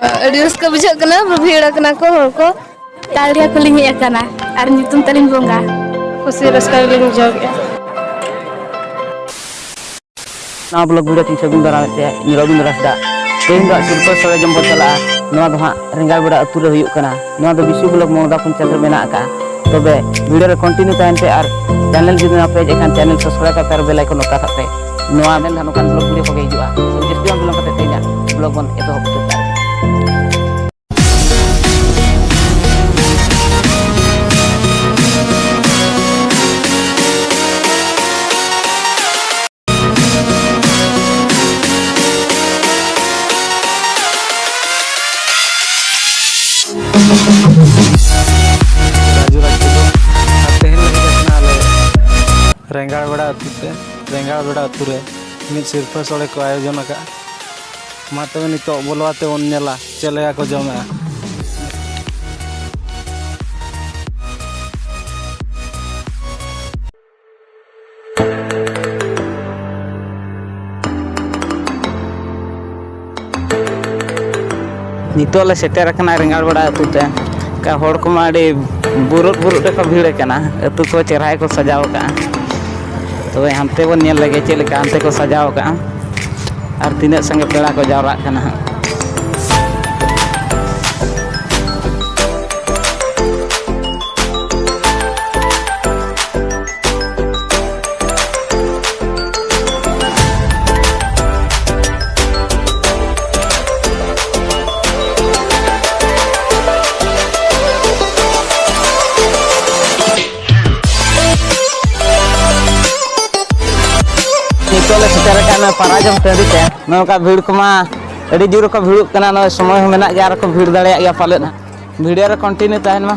Ruska बुझा भीड़ को तालिया को लिंग हेकना और नितुम तलिंग बोंगा खुशी रस्का लिंग बुझा गया ना ब्लॉग वीडियो तीन सगुन दारा ते रविंद्र रास्ता तेन दा सिरपा सरे जम बतला नवा दो हां रेंगाल बड़ा अतु रे हुयुक कना नवा दो विशु ब्लॉग मोदा पंचायत रे मेना का तबे वीडियो रे कंटिन्यू ताहन पे और चैनल जुदी ना पे एखान चैनल सब्सक्राइब का कर बेल आइकन ओका खाते नवा मेल धानो कान ब्लॉग वीडियो को हिजुआ तो जस्ती हम ब्लॉग खाते तेना ब्लॉग बन एतो हफ्ते रेंगाड़बड़ा अतुते रेंगाड़बड़ा अतुरे मिद सिरफा सड़े को आयोजन का मा तबे नितो बोलवाते उन नेला चलेया को जमे नितो ले सेटर कना रेंगाड़बड़ा अतुते का होड़ को माडी बुरुट बुरुट को भीड़ कना अतु को चेहरा को सजाव का तो हमते बन नेल लगे चेलका हमते को सजाव का और तीन संगे पेड़ा को जावरा कना नितोले सेटर काना पराजम टंडीते नोका भीड़ को मा अड़ी जोर को भीड़ कना न समय मेना गया को भीड़ दाड़े या पाले ना वीडियो रे कंटिन्यू ताहन मा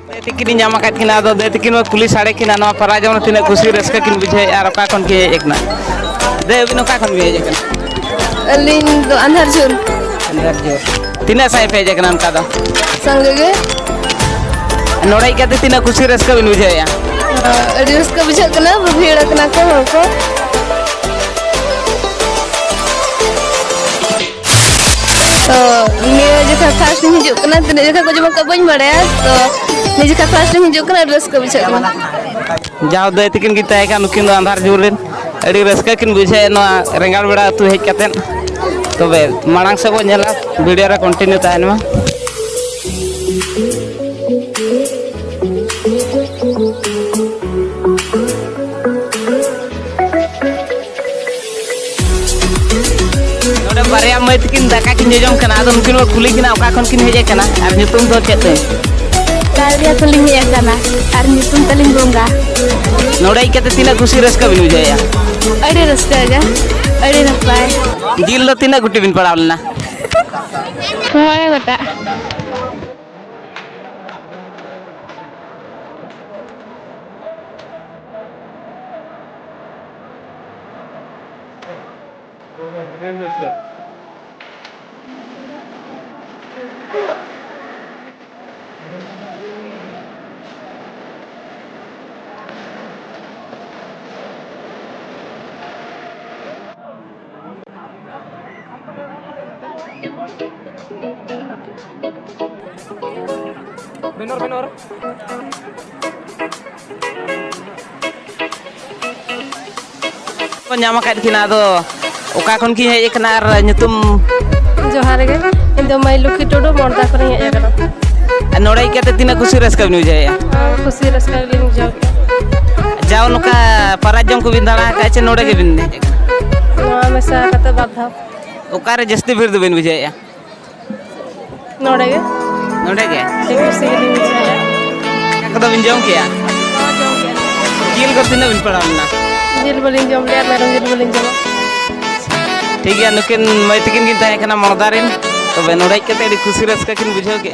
देतिकिन जामा काट किना दो देतिकिन पुलिस आड़े किना न पराजम तिना खुशी रस्का किन बुझे यार ओका कोन के एकना दे बिनो का कोन भेजे कना लिंग दो अंधार जोर तिना साइ भेजे कना उनका दो संगे नोड़ाई के तीना खुशी रस्का बिन बुझे या रस्का बुझा भीड़ को तो निया जखा फास्ट हिजुकना तिने जखा को जमा कबኝ बड़या तो निजका फास्ट हिजुकना रस्का बुझा जाव दे तिकिन की ताय का नुकिन दो अंधार जुरन अड़ी रस्का किन बुझे न रेंगाल बड़ा तु हेज कतेन तबे मांग से बो नेला वीडियो रे कंटिन्यू ताहन मा बारिया मत किन दाका किन जजम कना तो उनकिन खुली किना ओका खन किन हेजे कना और नितुम दो चेते तालिया को लिंग हेकना और नितुम तलिंग बोंगा नोड़ाई के तीना खुशी रस्का बिन बुझाया अड़ी रस्का गा अड़ी नपाय दिल लो तीना गुटी बिन पड़ावलना होय गोटा बेनोर को ᱧᱟᱢ ᱟᱠᱟᱫ ᱠᱤᱱᱟ ᱟᱫᱚ ᱚᱠᱟ ᱠᱷᱚᱱ ᱠᱤᱱ ᱦᱮᱡ ᱟᱠᱟᱱᱟ ᱟᱨ ᱧᱩᱛᱩᱢ जोहार गे इन दो माई लुखी टोडो मोरदा करे हेज कना नोड़ाई के तीना खुशी रस्का बिन बुझाया खुशी रस्का लिंग बुझा जाओ नोका पराजम को बिन दाड़ा का चे नोड़े के बिन हेज कना नवा मेसा कते बाधा ओकारे जस्ती भीड़ दो बिन बुझाया नोड़े गे खुशी लिंग बुझा कदो बिन जम किया जिल को तीना बिन पड़ावलना जिल बलिंग जम ले मेरम जिल बलिंग जम ठीक है नुकिन मैं तिकिन किन ताहे कना मर्दारिन तो नोड़ाई के खुशी रस्का किन बुझाव के